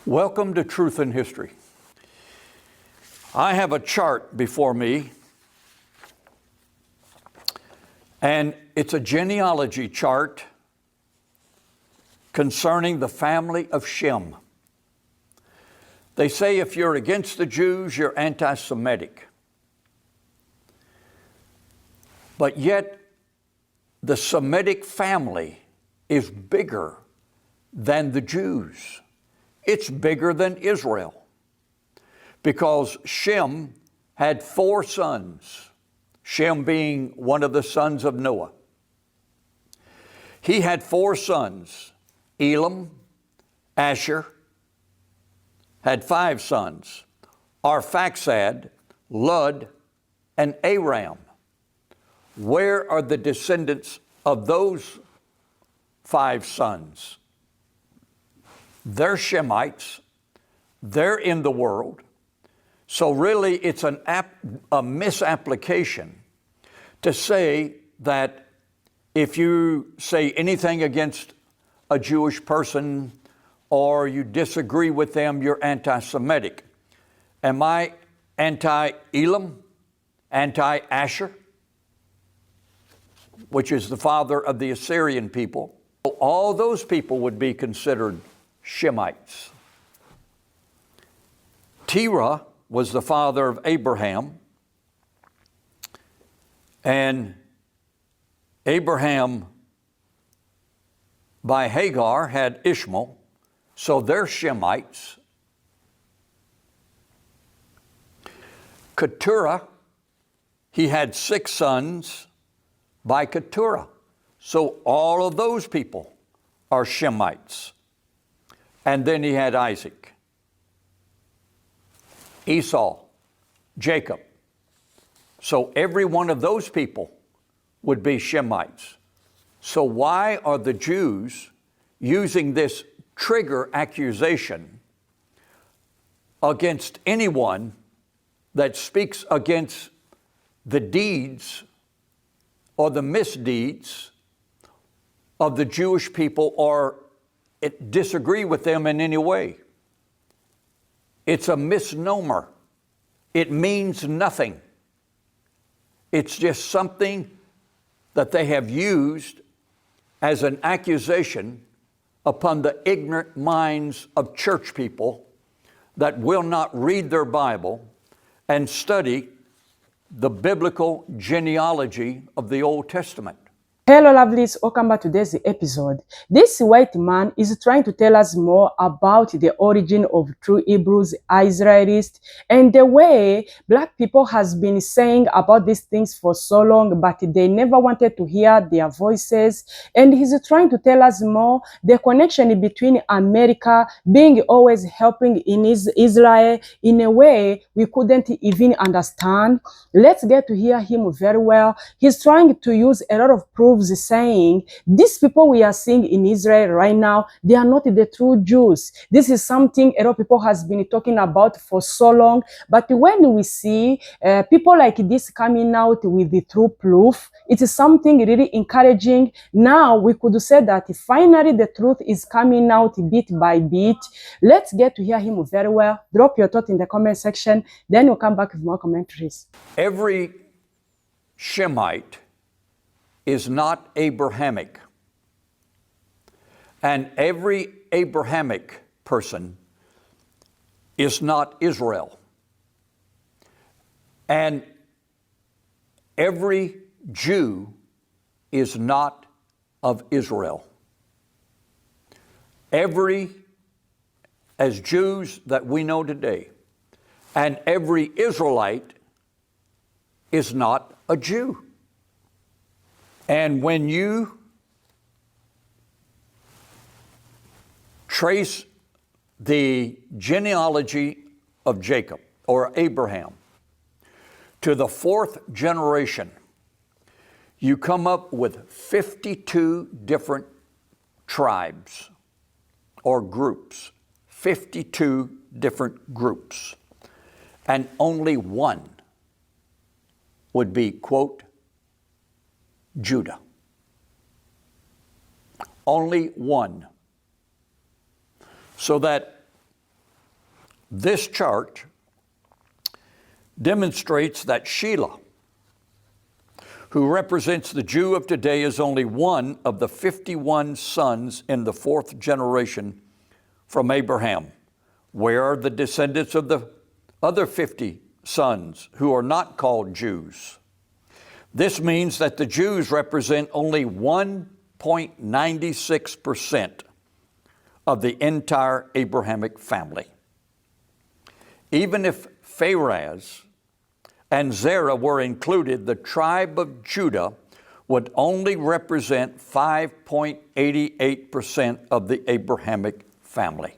Welcome to Truth in History. I have a chart before me, and it's a genealogy chart concerning the family of Shem. They say if you're against the Jews, you're anti-Semitic. But yet, the Semitic family is bigger than the Jews. It's bigger than Israel, because Shem had 4 sons, Shem being one of the sons of Noah. He had 4 sons, Elam, Asher, had 5 sons, Arphaxad, Lud, and Aram. Where are the descendants of those 5 sons? They're Shemites. They're in the world. So really, it's a misapplication to say that if you say anything against a Jewish person or you disagree with them, you're anti-Semitic. Am I anti-Elam, anti-Asher, which is the father of the Assyrian people? All those people would be considered Shemites. Terah was the father of Abraham, and Abraham by Hagar had Ishmael, so they're Shemites. Keturah, he had 6 sons by Keturah, so all of those people are Shemites. And then he had Isaac, Esau, Jacob. So every one of those people would be Shemites. So why are the Jews using this trigger accusation against anyone that speaks against the deeds or the misdeeds of the Jewish people or disagree with them in any way? It's a misnomer. It means nothing. It's just something that they have used as an accusation upon the ignorant minds of church people that will not read their Bible and study the biblical genealogy of the Old Testament. Hello lovelies, welcome back to today's episode. This white man is trying to tell us more about the origin of true Hebrews Israelites and the way black people has been saying about these things for so long, but they never wanted to hear their voices. And he's trying to tell us more the connection between America being always helping in Israel in a way we couldn't even understand. Let's get to hear him very well. He's trying to use a lot of proofs saying these people we are seeing in Israel right now, they are not the true Jews. This is something a lot of people has been talking about for so long. But when we see people like this coming out with the true proof, it is something really encouraging. Now we could say that finally the truth is coming out bit by bit. Let's get to hear him very well. Drop your thought in the comment section. Then we'll come back with more commentaries. Every Shemite is not Abrahamic. And every Abrahamic person is not Israel. And every Jew is not of Israel. As Jews that we know today, and every Israelite is not a Jew. And when you trace the genealogy of Jacob or Abraham to the 4th generation, you come up with 52 different tribes or groups, 52 different groups, and only one would be, quote, Judah. Only one. So that this chart demonstrates that Shelah, who represents the Jew of today, is only one of the 51 sons in the fourth generation from Abraham. Where are the descendants of the other 50 sons who are not called Jews? This means that the Jews represent only 1.96% of the entire Abrahamic family. Even if Pharez and Zerah were included, the tribe of Judah would only represent 5.88% of the Abrahamic family.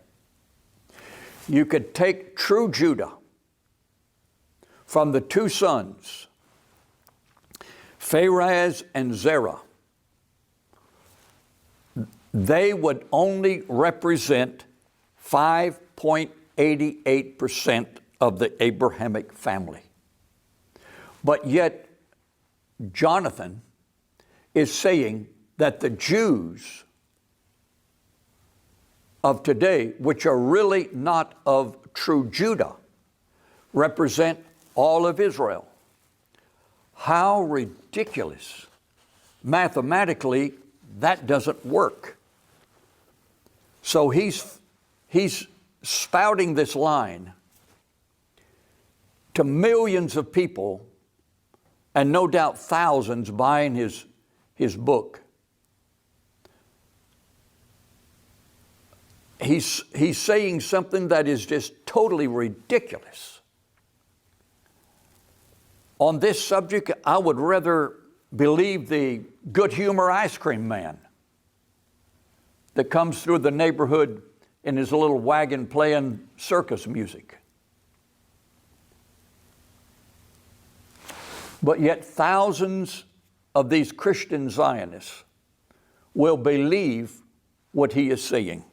You could take true Judah from the two sons, Pharez and Zerah. They would only represent 5.88% of the Abrahamic family. But yet, Jonathan is saying that the Jews of today, which are really not of true Judah, represent all of Israel. How ridiculous. Mathematically, that doesn't work. So he's spouting this line to millions of people, and no doubt thousands buying his book. He's saying something that is just totally ridiculous. On this subject, I would rather believe the good humor ice cream man that comes through the neighborhood in his little wagon playing circus music. But yet thousands of these Christian Zionists will believe what he is saying.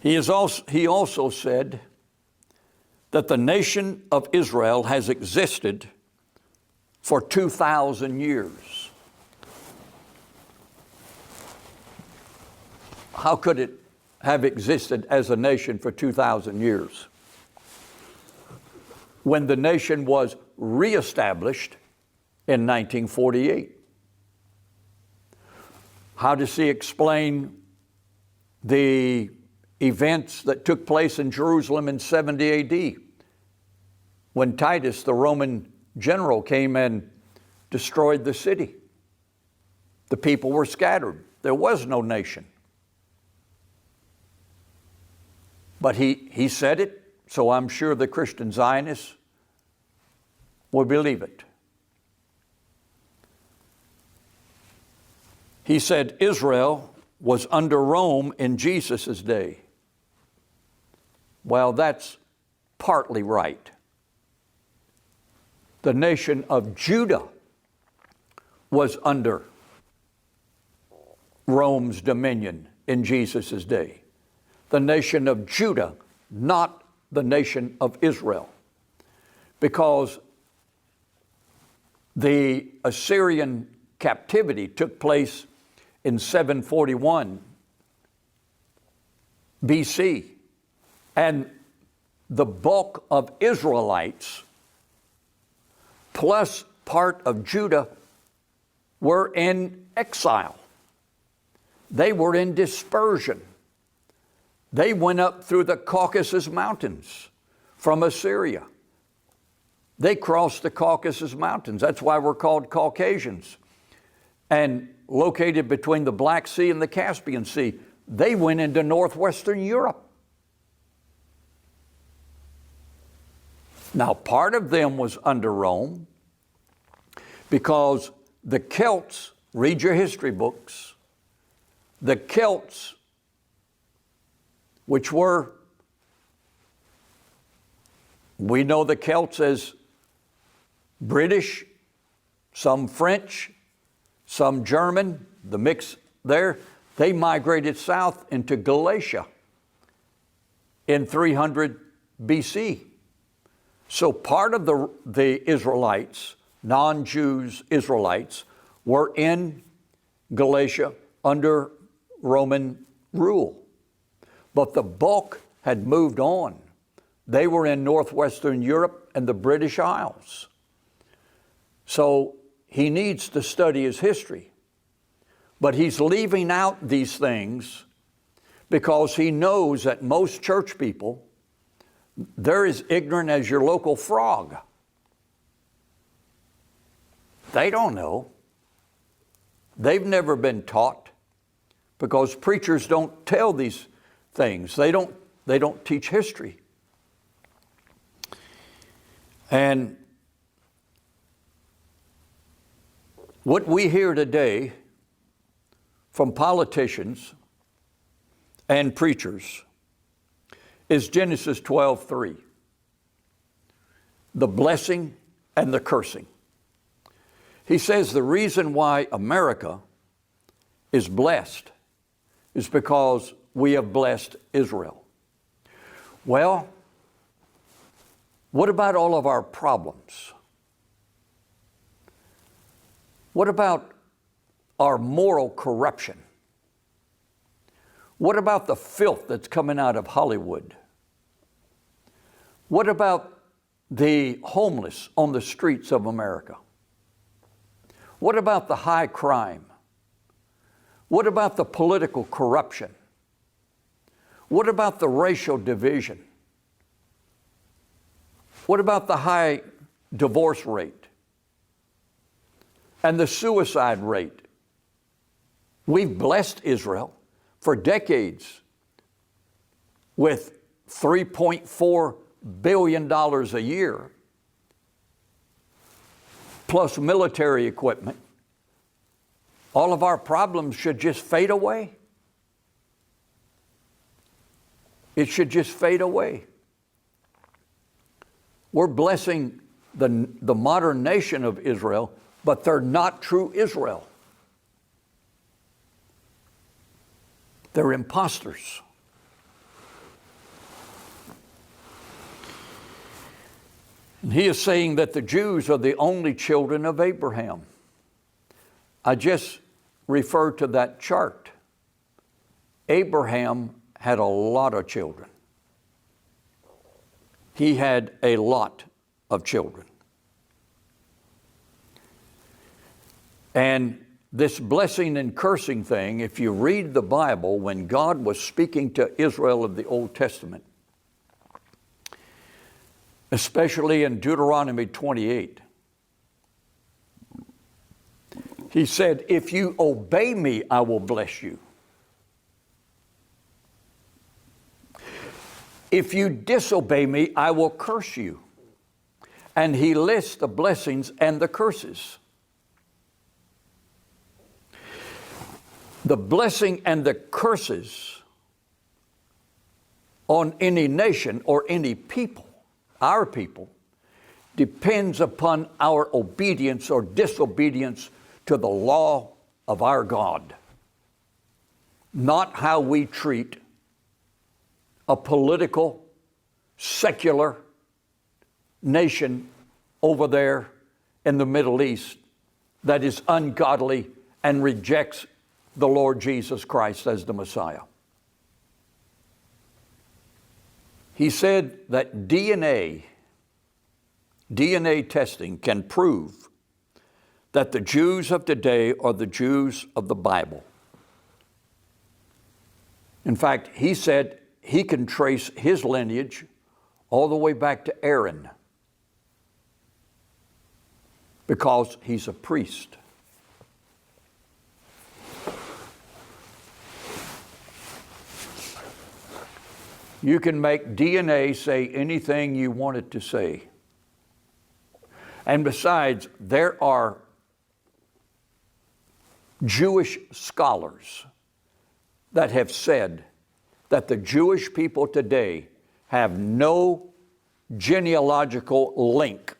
He also said that the nation of Israel has existed for 2,000 years. How could it have existed as a nation for 2,000 years? When the nation was reestablished in 1948. How does he explain the events that took place in Jerusalem in 70 AD when Titus, the Roman general, came and destroyed the city? The people were scattered. There was no nation. But he said it, so I'm sure the Christian Zionists will believe it. He said Israel was under Rome in Jesus' day. Well, that's partly right. The nation of Judah was under Rome's dominion in Jesus' day. The nation of Judah, not the nation of Israel, because the Assyrian captivity took place in 741 BC, and the bulk of Israelites plus part of Judah were in exile. They were in dispersion. They went up through the Caucasus Mountains from Assyria. They crossed the Caucasus Mountains. That's why we're called Caucasians. And located between the Black Sea and the Caspian Sea, they went into northwestern Europe. Now, part of them was under Rome because the Celts, read your history books, the Celts, which were, we know the Celts as British, some French, some German, the mix there, they migrated south into Galatia in 300 BC. So part of the Israelites, non-Jews Israelites, were in Galatia under Roman rule. but the bulk had moved on. They were in northwestern Europe and the British Isles. So he needs to study his history. But he's leaving out these things because he knows that most church people, they're as ignorant as your local frog. They don't know. They've never been taught because preachers don't tell these things. They don't teach history. And what we hear today from politicians and preachers is Genesis 12:3. The blessing and the cursing. He says the reason why America is blessed is because we have blessed Israel. Well, what about all of our problems? What about our moral corruption? What about the filth that's coming out of Hollywood? What about the homeless on the streets of America? What about the high crime? What about the political corruption? What about the racial division? What about the high divorce rate and the suicide rate? We've blessed Israel for decades with $3.4 billion a year, plus military equipment. All of our problems should just fade away. It should just fade away. We're blessing the modern nation of Israel, but they're not true Israel. They're imposters. And he is saying that the Jews are the only children of Abraham. I just referred to that chart. Abraham had a lot of children. He had a lot of children. And this blessing and cursing thing, if you read the Bible, when God was speaking to Israel of the Old Testament, especially in Deuteronomy 28, he said, if you obey me, I will bless you. If you disobey me, I will curse you. And he lists the blessings and the curses. The blessing and the curses on any nation or any people, our people, depends upon our obedience or disobedience to the law of our God, not how we treat a political, secular nation over there in the Middle East that is ungodly and rejects the Lord Jesus Christ as the Messiah. He said that DNA testing can prove that the Jews of today are the Jews of the Bible. In fact, he said he can trace his lineage all the way back to Aaron because he's a priest. You can make DNA say anything you want it to say. And besides, there are Jewish scholars that have said that the Jewish people today have no genealogical link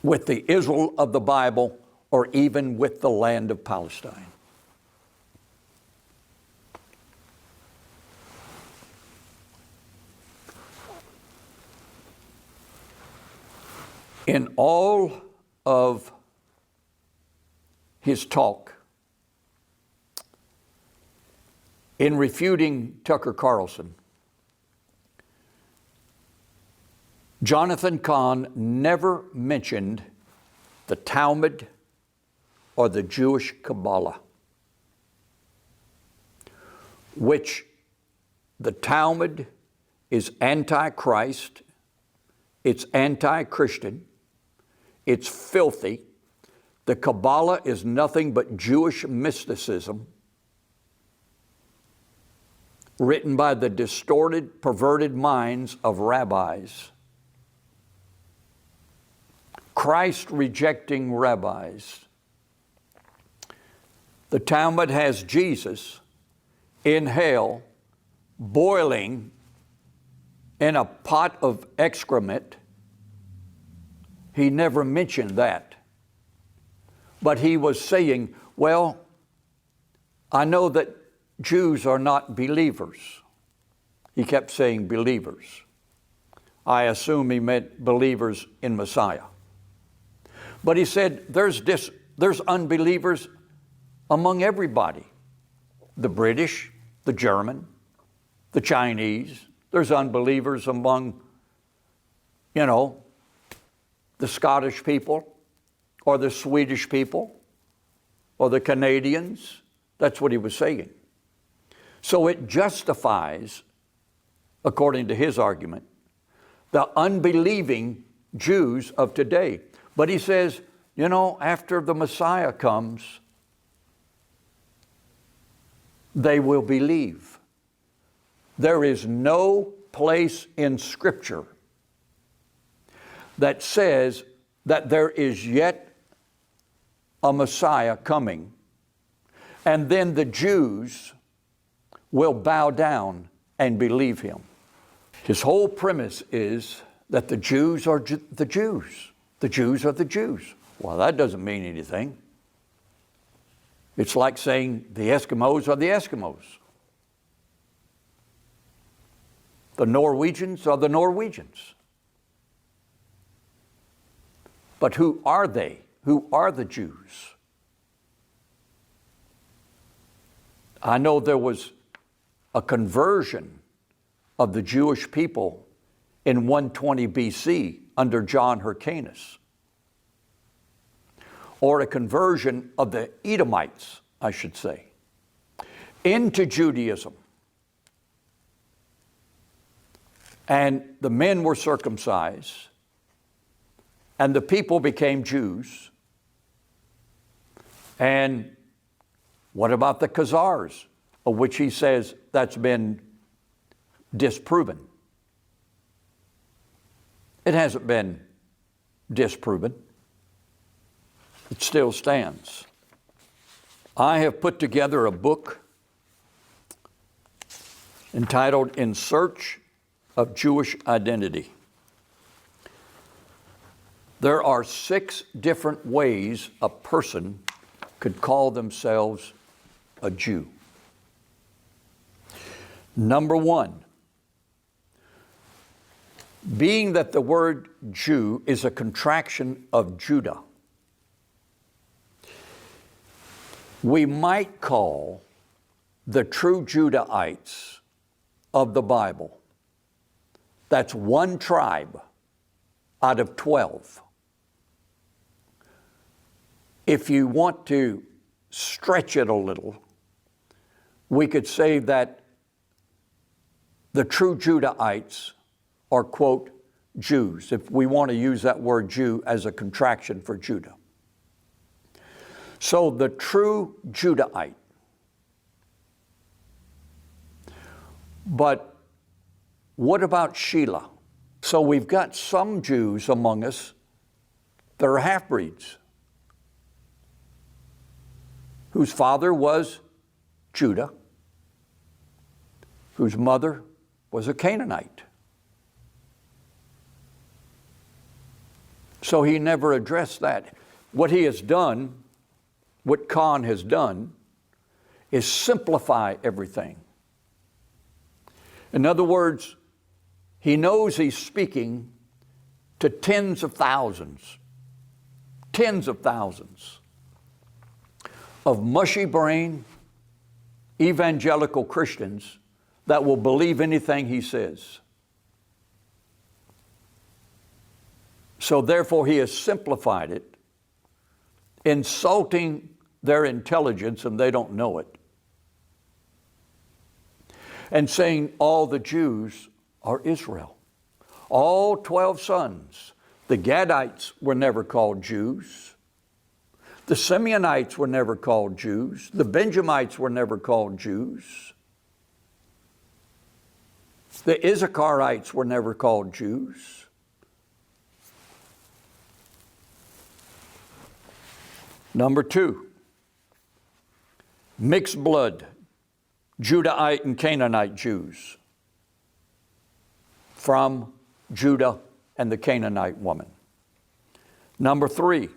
with the Israel of the Bible or even with the land of Palestine. In all of his talk In refuting Tucker Carlson, Jonathan Cahn never mentioned the Talmud or the Jewish Kabbalah, which the Talmud is anti-Christ, it's anti-Christian, it's filthy. The Kabbalah is nothing but Jewish mysticism written by the distorted, perverted minds of rabbis. Christ-rejecting rabbis. The Talmud has Jesus in hell, boiling in a pot of excrement. He never mentioned that. But he was saying, well, I know that Jews are not believers. He kept saying believers. I assume he meant believers in Messiah. But he said there's unbelievers among everybody. The British, the German, the Chinese. There's unbelievers among, the Scottish people or the Swedish people or the Canadians. That's what he was saying. So it justifies, according to his argument, the unbelieving Jews of today. But he says, after the Messiah comes, they will believe. There is no place in Scripture that says that there is yet a Messiah coming, and then the Jews will bow down and believe him. His whole premise is that the Jews are the Jews. The Jews are the Jews. Well, that doesn't mean anything. It's like saying the Eskimos are the Eskimos. The Norwegians are the Norwegians. But who are they? Who are the Jews? I know there was a conversion of the Jewish people in 120 BC under John Hyrcanus, or a conversion of the Edomites, I should say, into Judaism. And the men were circumcised, and the people became Jews. And what about the Khazars, of which he says that's been disproven? It hasn't been disproven. It still stands. I have put together a book entitled In Search of Jewish Identity. There are 6 different ways a person could call themselves a Jew. Number 1, being that the word Jew is a contraction of Judah, we might call the true Judahites of the Bible, that's one tribe out of 12. If you want to stretch it a little, we could say that the true Judahites are, quote, Jews, if we want to use that word Jew as a contraction for Judah. So the true Judahite. But what about Sheila? So we've got some Jews among us that are half-breeds, whose father was Judah, whose mother was a Canaanite. So he never addressed that. What he has done, what Cahn has done, is simplify everything. In other words, he knows he's speaking to tens of thousands of mushy brain, evangelical Christians that will believe anything he says. So therefore he has simplified it, insulting their intelligence, and they don't know it, and saying all the Jews are Israel. All 12 sons. The Gadites were never called Jews. The Simeonites were never called Jews. The Benjamites were never called Jews. The Issacharites were never called Jews. Number 2, mixed blood, Judahite and Canaanite Jews from Judah and the Canaanite woman. Number 3,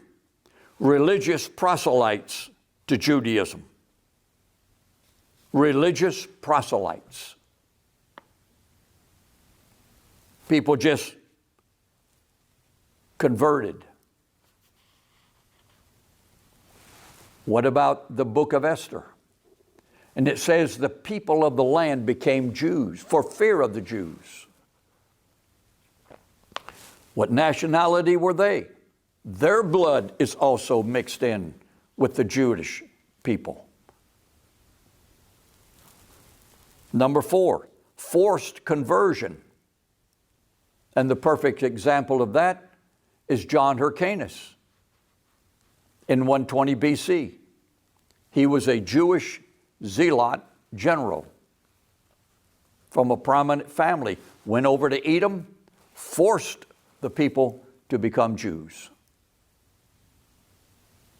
religious proselytes to Judaism. Religious proselytes. People just converted. What about the book of Esther? And it says the people of the land became Jews for fear of the Jews. What nationality were they? Their blood is also mixed in with the Jewish people. Number 4, forced conversion. And the perfect example of that is John Hyrcanus in 120 BC. He was a Jewish zealot general from a prominent family, went over to Edom, forced the people to become Jews,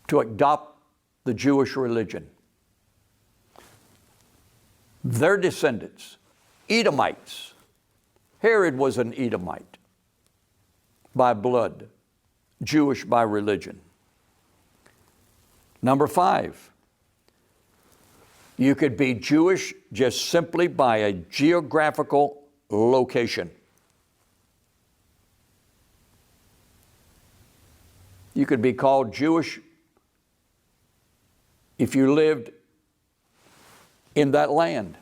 to adopt the Jewish religion. Their descendants, Edomites. Herod was an Edomite by blood, Jewish by religion. Number 5, you could be Jewish just simply by a geographical location. You could be called Jewish if you lived in that land.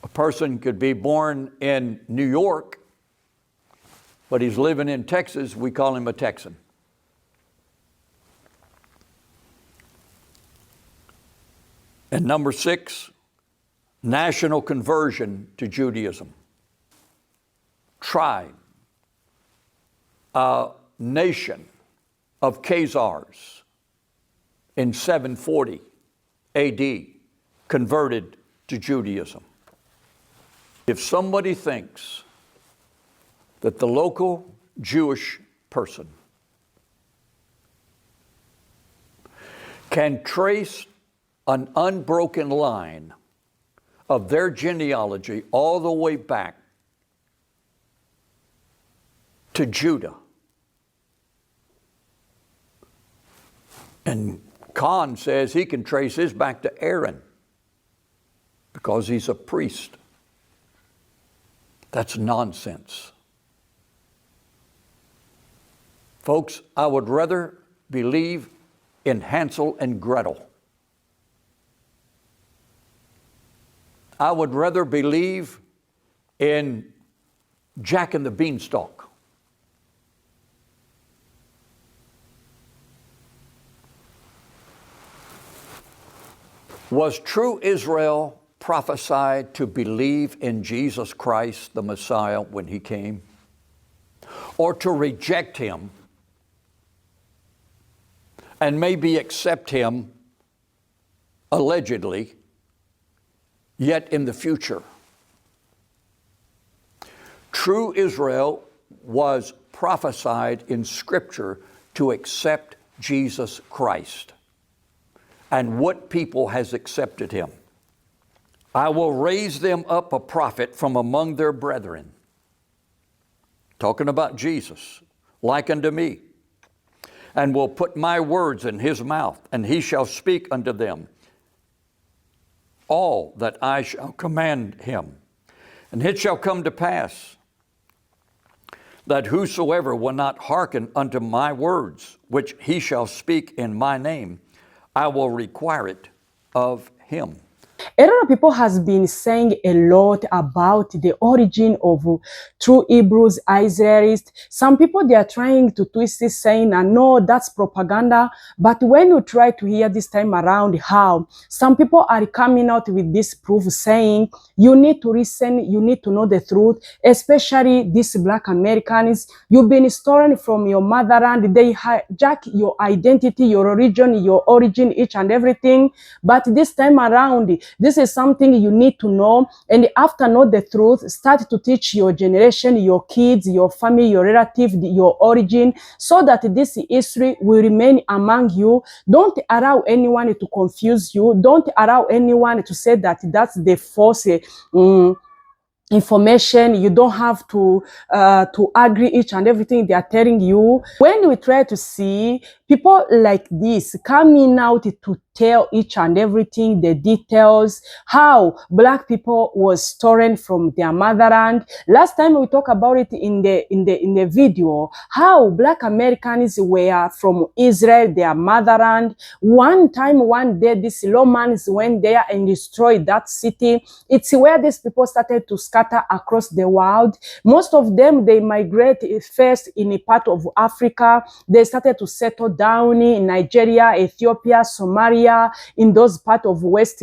A person could be born in New York, but he's living in Texas, we call him a Texan. And number 6, national conversion to Judaism. Tribe, a nation of Khazars in 740 AD converted to Judaism. If somebody thinks that the local Jewish person can trace an unbroken line of their genealogy all the way back to Judah, and Khan says he can trace his back to Aaron because he's a priest. That's nonsense. Folks, I would rather believe in Hansel and Gretel. I would rather believe in Jack and the Beanstalk. Was true Israel prophesied to believe in Jesus Christ, the Messiah, when he came, or to reject him and maybe accept him allegedly, yet in the future? True Israel was prophesied in Scripture to accept Jesus Christ. And what people has accepted him? I will raise them up a prophet from among their brethren. Talking about Jesus, like unto me. And will put my words in his mouth, and he shall speak unto them all that I shall command him. And it shall come to pass that whosoever will not hearken unto my words, which he shall speak in my name, I will require it of him. A lot of people has been saying a lot about the origin of true Hebrews, Israelites. Some people, they are trying to twist this, saying, no, that's propaganda. But when you try to hear this time around how some people are coming out with this proof, saying, you need to listen, you need to know the truth, especially these Black Americans. You've been stolen from your motherland. They hijack your identity, your religion, your origin, each and everything. But this time around, this is something you need to know, and after know the truth, start to teach your generation, your kids, your family, your relative, your origin, so that this history will remain among you. Don't allow anyone to confuse you. Don't allow anyone to say that that's the false information. You don't have to agree each and everything they are telling you. When we try to see people like this coming out to tell each and everything, the details, how Black people was stolen from their motherland. Last time we talked about it in the video, how Black Americans were from Israel, their motherland. One day, these Romans went there and destroyed that city. It's where these people started to scatter across the world. Most of them, they migrate first in a part of Africa. They started to settle down in Nigeria, Ethiopia, Somalia, in those part of West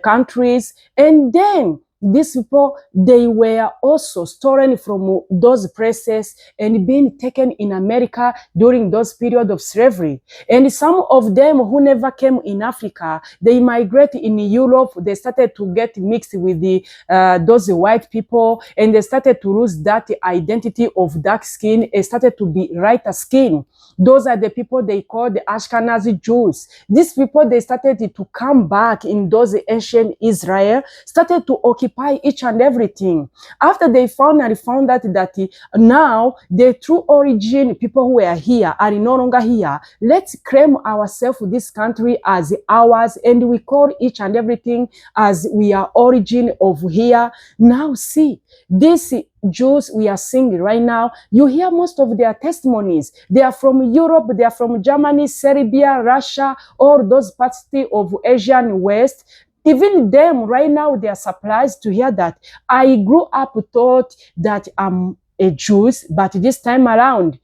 countries. And then these people, they were also stolen from those places and being taken in America during those period of slavery. And some of them who never came in Africa, they migrated in Europe. They started to get mixed with those white people, and they started to lose that identity of dark skin and started to be lighter skin. Those are the people they call the Ashkenazi Jews. These people, they started to come back in those ancient Israel, started to occupy each and everything. After they found that now the true origin people who are here are no longer here. Let's claim ourselves, this country, as ours, and we call each and everything as we are origin of here. Now see, this Jews we are seeing right now, you hear most of their testimonies. They are from Europe, they are from Germany, Serbia, Russia, all those parts of Asia and West. Even them right now, they are surprised to hear that. I grew up thought that I'm a Jew, but this time around,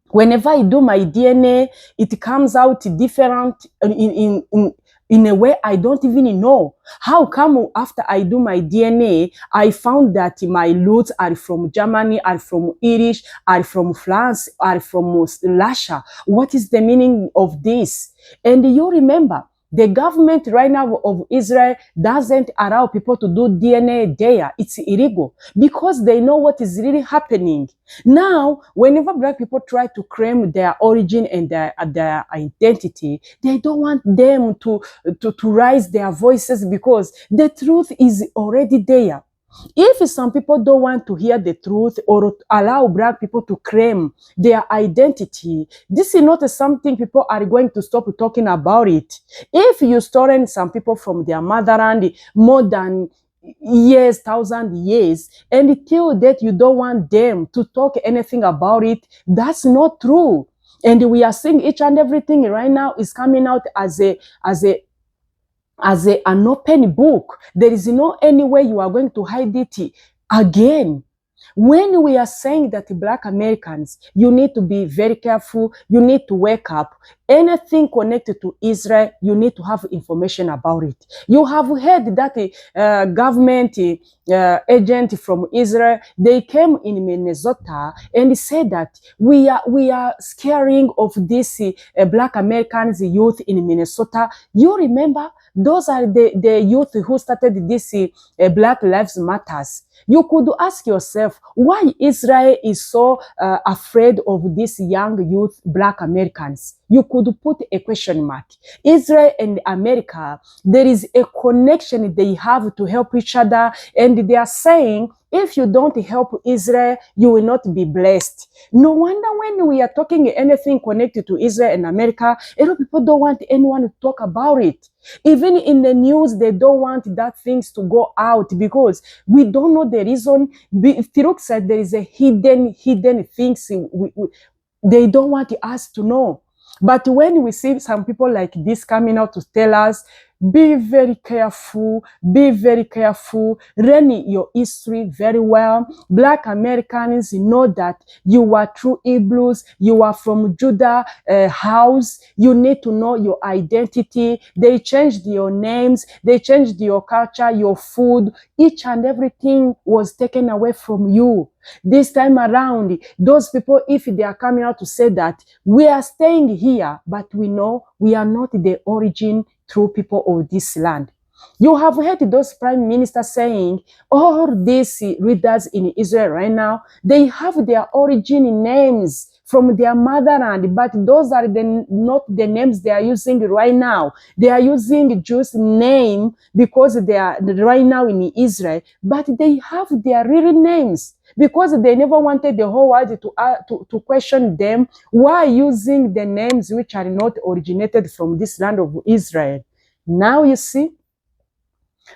whenever I do my DNA, it comes out different in a way I don't even know. How come after I do my DNA, I found that my roots are from Germany, are from Irish, are from France, are from Russia? What is the meaning of this? And you remember, the government right now of Israel doesn't allow people to do DNA there. It's illegal because they know what is really happening. Now, whenever Black people try to claim their origin and their identity, they don't want them to raise their voices because the truth is already there. If some people don't want to hear the truth or allow Black people to claim their identity, this is not something people are going to stop talking about it. If you stolen some people from their motherland more than years, 1,000 years, and till that you don't want them to talk anything about it, that's not true. And we are seeing each and everything right now is coming out as an open book. There is no any way you are going to hide it again. When we are saying that Black Americans, you need to be very careful, you need to wake up. Anything connected to Israel, you need to have information about it. You have heard that government agent from Israel, they came in Minnesota and said that we are scaring of this Black Americans youth in Minnesota. You remember, those are the youth who started this Black Lives Matters. You could ask yourself why Israel is so afraid of these young youth Black Americans. You could put a question mark. Israel and America, there is a connection they have to help each other, and they are saying, if you don't help Israel, you will not be blessed. No wonder when we are talking anything connected to Israel and America, a lot of people don't want anyone to talk about it. Even in the news, they don't want that things to go out because we don't know the reason. It looks like there is a hidden things they don't want us to know. But when we see some people like this coming out to tell us, be very careful, learn your history very well. Black Americans know that you are true Hebrews, you are from Judah house, you need to know your identity. They changed your names, they changed your culture, your food, each and everything was taken away from you. This time around, those people, if they are coming out to say that we are staying here, but we know we are not the origin true people of this land. You have heard those prime ministers saying, all these leaders in Israel right now, they have their origin names from their motherland, but those are not the names they are using right now. They are using Jews' name because they are right now in Israel, but they have their real names because they never wanted the whole world to question them. Why using the names which are not originated from this land of Israel? Now you see,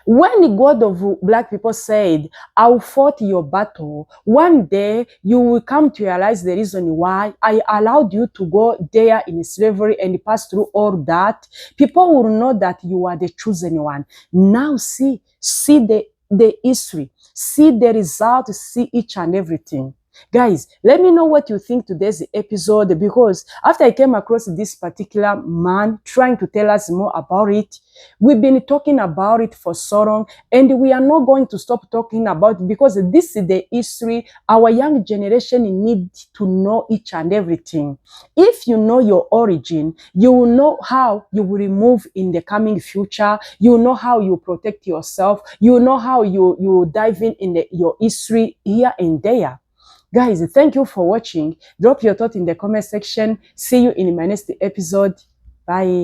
when the God of black people said, I'll fight your battle, one day you will come to realize the reason why I allowed you to go there in slavery and pass through all that. People will know that you are the chosen one. Now see the history, see the result, see each and everything. Guys, let me know what you think today's episode, because after I came across this particular man trying to tell us more about it, we've been talking about it for so long, and we are not going to stop talking about it because this is the history. Our young generation needs to know each and everything. If you know your origin, you will know how you will move in the coming future. You will know how you protect yourself. You will know how you dive in your history here and there. Guys, thank you for watching. Drop your thought in the comment section. See you in my next episode. Bye.